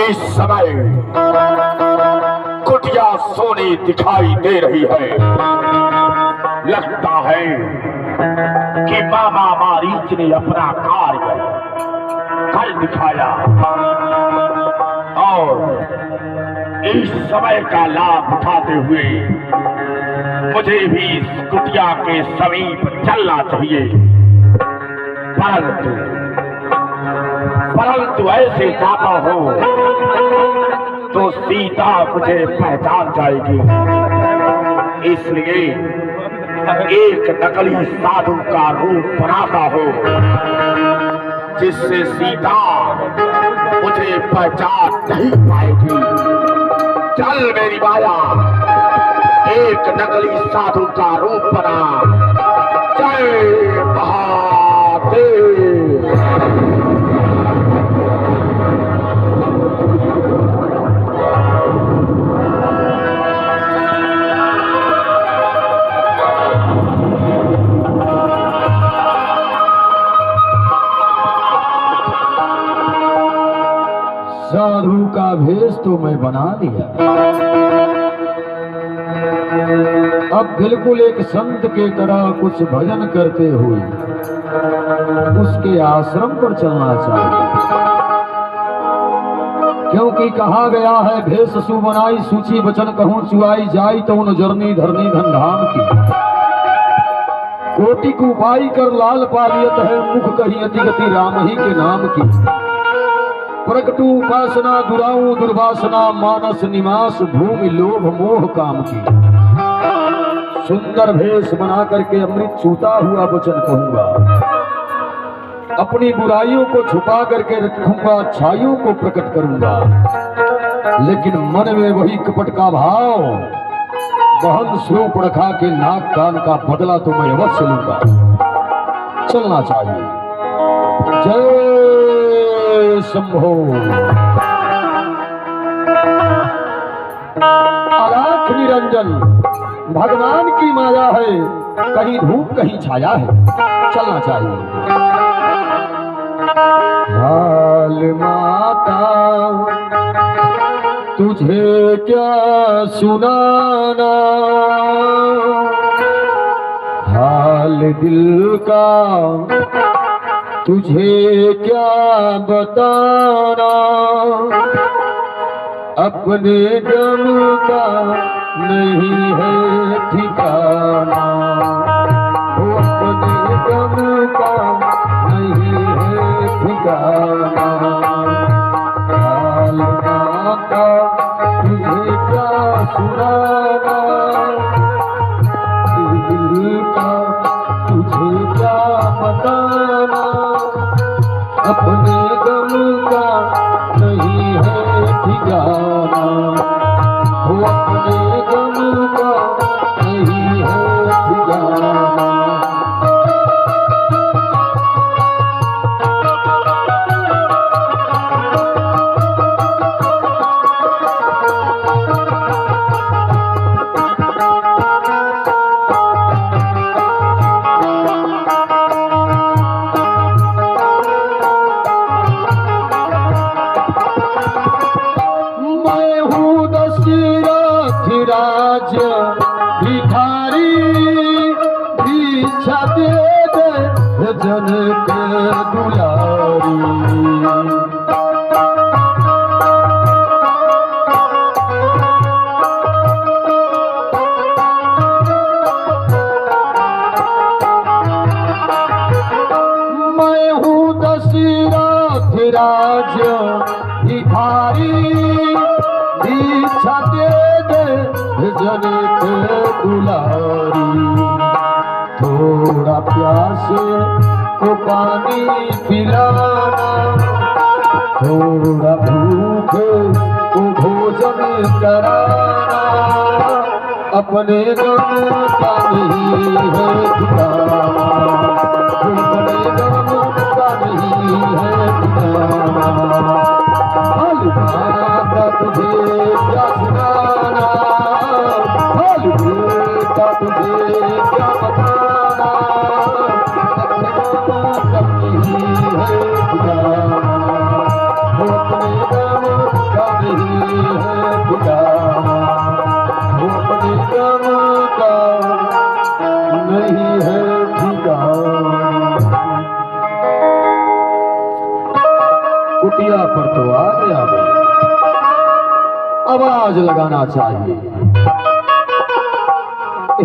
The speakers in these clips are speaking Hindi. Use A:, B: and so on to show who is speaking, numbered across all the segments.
A: इस समय कुटिया सोनी दिखाई दे रही है। लगता है कि मामा मारीच ने अपना कार्य कर दिखाया और इस समय का लाभ उठाते हुए मुझे भी इस कुटिया के समीप चलना चाहिए। परंतु ऐसे जाता हो तो सीता मुझे पहचान जाएगी, इसलिए एक नकली साधु का रूप बनाता हो जिससे सीता मुझे पहचान नहीं पाएगी। चल मेरी माया, एक नकली साधु का रूप बना। जय महादेव।
B: साधु का भेष तो मैं बना लिया, अब बिल्कुल एक संत के तरह कुछ भजन करते हुए उसके आश्रम पर चलना चाहिए, क्योंकि कहा गया है भेष सु बनाई सूची वचन कहूं चुआई जाई तो उन जरनी धरनी धन धाम की। कोटि को उपाई कर लाल पालियत है, मुख कही अति गति राम ही के नाम की। प्रकटू उपासना दुराऊ दुर्वासना, मानस निवास भूमि लोभ मोह काम की। सुंदर भेष बना करके अमृत छूता हुआ वचन कहूंगा, अपनी बुराइयों को छुपा करके रखूंगा, अच्छाइयों को प्रकट करूंगा, लेकिन मन में वही कपट का भाव, बहन स्वरूप रखा के नाक कान का बदला तो मैं अवश्य लूंगा। चलना चाहिए। जय शंभो। अलाख निरंजन भगवान की माया है, कहीं धूप कहीं छाया है, चलना चाहिए। हाल माता तुझे क्या सुनाना, हाल दिल का तुझे क्या बताना, अपने गम का नहीं है ठिकाना, अपने गम का नहीं है ठिकाना। हाल माता तुझे क्या सुनाना, दिल का तुझे क्या बताना, अपने गम का नहीं है ठिकाना, वो अपने गम का नहीं है ठिकाना। राज भिखारी भिक्षा दे दे जनक दुलारी, मैं हूँ दशरथ राज भिखारी भिक्षा दे जनक दुलारी। थोड़ा प्यासे को पानी पिलाना, थोड़ा भूख को भोजन कराना, अपने गम का नहीं है ठिकाना, अपने गम का नहीं है ठिकाना। माता तुझे क्या सुनाना, तुझे क्या बताना, अपने गम का नहीं है ठिकाना, अपने गम का कुटिया पर तो आ गया मैं, आवाज लगाना चाहिए।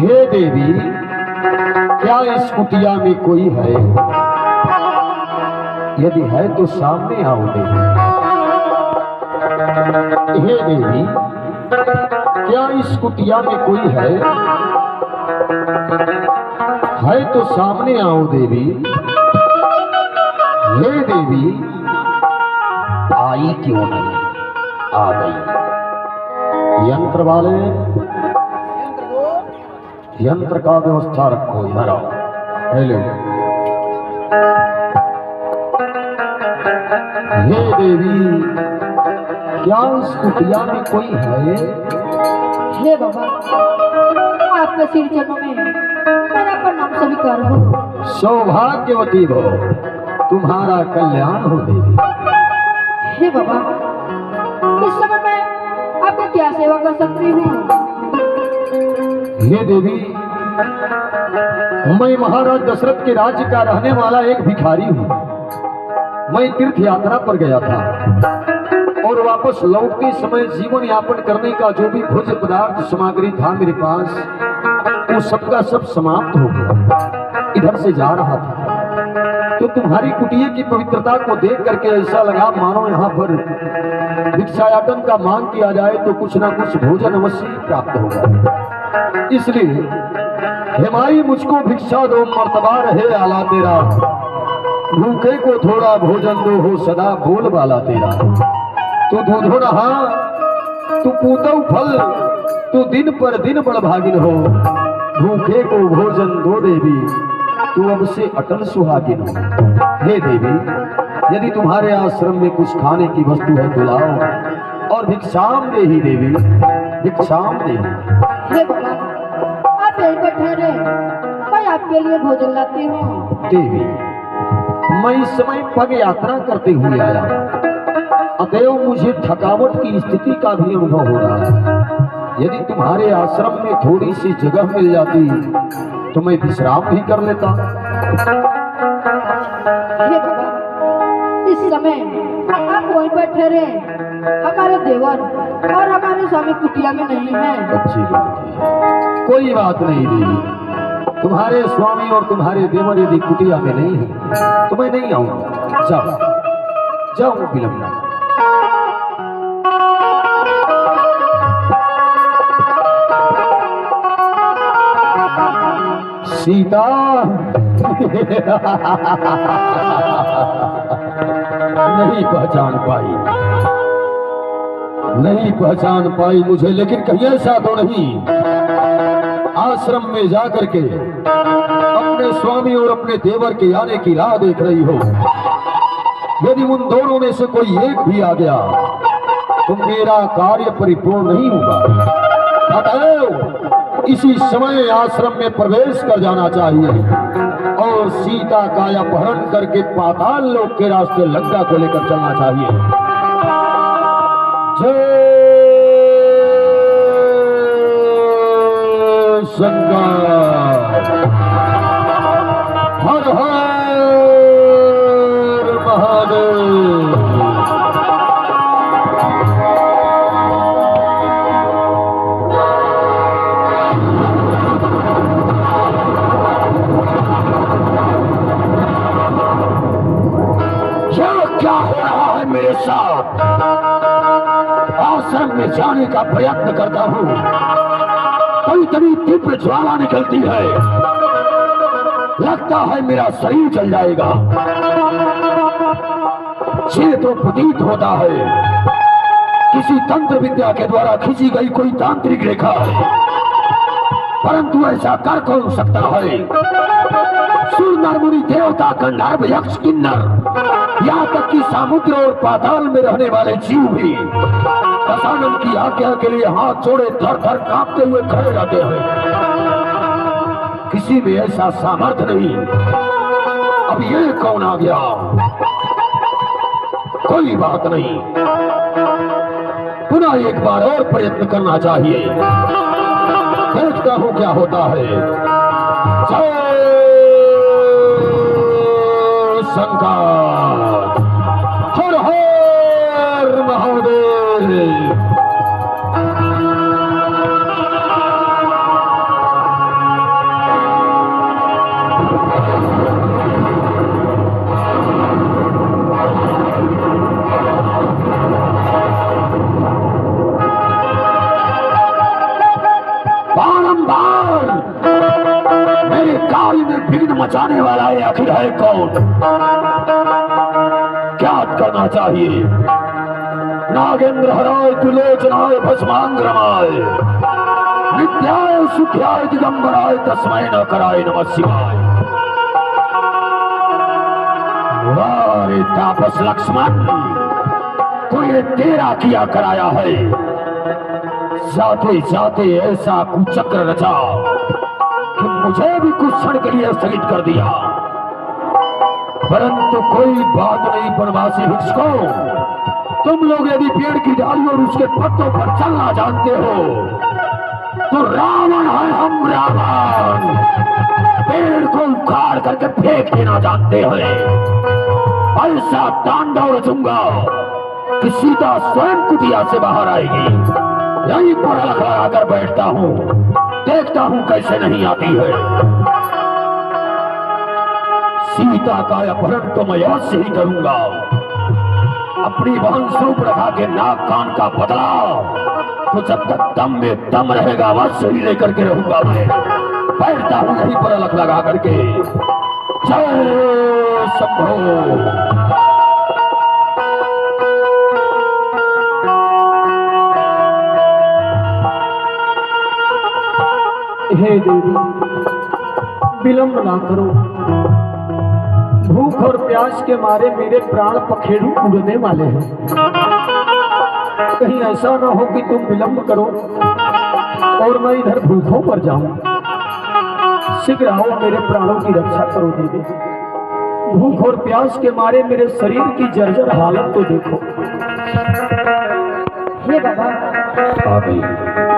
B: हे देवी, क्या इस कुटिया में कोई है? यदि है तो सामने आओ देवी। हे देवी, क्या इस कुटिया में कोई है? है तो सामने आओ देवी। हे देवी, आई क्यों नहीं? आ गई। यंत्र वाले, यंत्र का व्यवस्था रखो, इधर आओ। हेलो। हे देवी, क्या इस कुटिया में कोई है?
C: हे बाबा, आपका सिर चरणों में मेरा प्रणाम स्वीकार हो।
B: सौभाग्यवती हो, तुम्हारा कल्याण हो देवी।
C: हे बाबा, इस समय मैं आपकी क्या सेवा कर सकती हूँ?
B: हे देवी, मैं महाराज दशरथ के राज्य का रहने वाला एक भिखारी हूँ। मैं तीर्थ यात्रा पर गया था और वापस लौटते समय जीवन यापन करने का जो भी भोज्य पदार्थ सामग्री था मेरे पास, वो सबका सब समाप्त हो गया। इधर से जा रहा था तो तुम्हारी कुटिया की पवित्रता को देख करके ऐसा लगा मानो यहाँ पर भिक्षाटन का मांग किया जाए तो कुछ ना कुछ भोजन अवश्य प्राप्त होगा। इसलिए हे माई, मुझको भिक्षा दो, मर्तबा रहे आला तेरा। भूखे को थोड़ा भोजन दो, हो सदा बोल वाला तेरा। तू दूधो नहा, तू पूतौ फल, तू दिन पर दिन बड़ भागिन हो। भूखे को भोजन दो देवी, तू अब से अटल सुहागिन हो। हे देवी, यदि तुम्हारे आश्रम में कुछ खाने की वस्तु है तो लाओ, और भिक्षाम दे ही देवी, भिक्षाम दे।
C: हे बाबा, आप यहीं पर ठहरे, मैं आपके लिए भोजन लाती हूँ।
B: देवी, मैं इस समय पग यात्रा करते हुए आया, अतएव मुझे थकावट की स्थिति का भी अनुभव हो रहा है। यदि तुम्हारे आश्रम में थोड़ी सी जगह मिल जाती तो मैं विश्राम भी कर लेता।
C: हे बाबा, इस समय आप वहीं पर ठहरे, हमारे देवर और हमारे स्वामी कुटिया में नहीं है।
B: अच्छी बात है, कोई बात नहीं देवी। तुम्हारे स्वामी और तुम्हारे देवर यदि कुटिया में नहीं है तो मैं नहीं आऊंगा। जाओ जाओ, विलंब न। सीता नहीं पहचान पाई, नहीं पहचान पाई मुझे, लेकिन कहीं ऐसा तो नहीं आश्रम में जाकर के अपने स्वामी और अपने देवर के आने की राह देख रही हो? यदि उन दोनों में से कोई एक भी आ गया तो मेरा कार्य परिपूर्ण नहीं होगा। अतएव इसी समय आश्रम में प्रवेश कर जाना चाहिए और सीता का अपहरण करके पाताल लोक के रास्ते लंका को लेकर चलना चाहिए। जय शंकर, हर हर महादेव। क्या हो रहा है मेरे साथ? आश्रम में जाने का प्रयत्न करता हूँ, कभी कभी तीव्र ज्वाला निकलती है, लगता है मेरा शरीर जल जाएगा। ये तो प्रतीत होता है किसी तंत्र विद्या के द्वारा खींची गई कोई तांत्रिक रेखा है, परंतु ऐसा कर कौन सकता है? सुर मुनि देवता, गंधर्व, यक्ष, किन्नर, यहाँ तक कि समुद्र और पाताल में रहने वाले जीव भी दशानन की आज्ञा के लिए हाथ जोड़े थर थर कांपते हुए खड़े रहते हैं। किसी में ऐसा सामर्थ्य नहीं। अब ये कौन आ गया? कोई बात नहीं, पुनः एक बार और प्रयत्न करना चाहिए। देखता हूं क्या होता है। जय शंकर, हर हर
A: बचाने वाला ये आखिर है कौन? क्या करना चाहिए? नागेंद्र हराय त्रिलोचनाय भस्मांग्रमाय नित्याय सुख्याय दिगंबराय तस्मै न कराय नमः शिवाय। वारे तापस लक्ष्मण, तो ये तेरा किया कराया है। जाते जाते ऐसा कुचक्र रचा कि मुझे भी कुछ क्षण के लिए स्थगित कर दिया। परंतु कोई बात नहीं बनवासी भिक्षुकों, तुम लोग यदि पेड़ की डाली और उसके पत्तों पर चलना जानते हो तो रावण है हम रावण। पेड़ को उखाड़ करके फेंक देना जानते हो। ऐसा तांडव रचूंगा कि सीता स्वयं कुटिया से बाहर आएगी। यहीं पर अलग लगा कर बैठता हूँ, देखता हूँ कैसे नहीं आती है। सीता का अपहरण तो मैं अवश्य ही करूंगा। अपनी बहन शूर्पणखा के नाक कान का बदला तो जब तक दम में दम रहेगा अवश्य ही लेकर के रहूंगा। मैं बैठता हूँ यहीं पर अलग लगा करके। जय शंभो।
D: हे देवी, विलंब ना करो। भूख और प्यास के मारे मेरे प्राण पखेरु उड़ने वाले हैं। कहीं ऐसा ना हो कि तुम विलंब करो और मैं इधर भूखों पर जाऊं। शीघ्र आओ, मेरे प्राणों की रक्षा करो देवी। भूख और प्यास के मारे मेरे शरीर की जर्जर हालत तो देखो।
C: हे बाबा,
A: आ गई।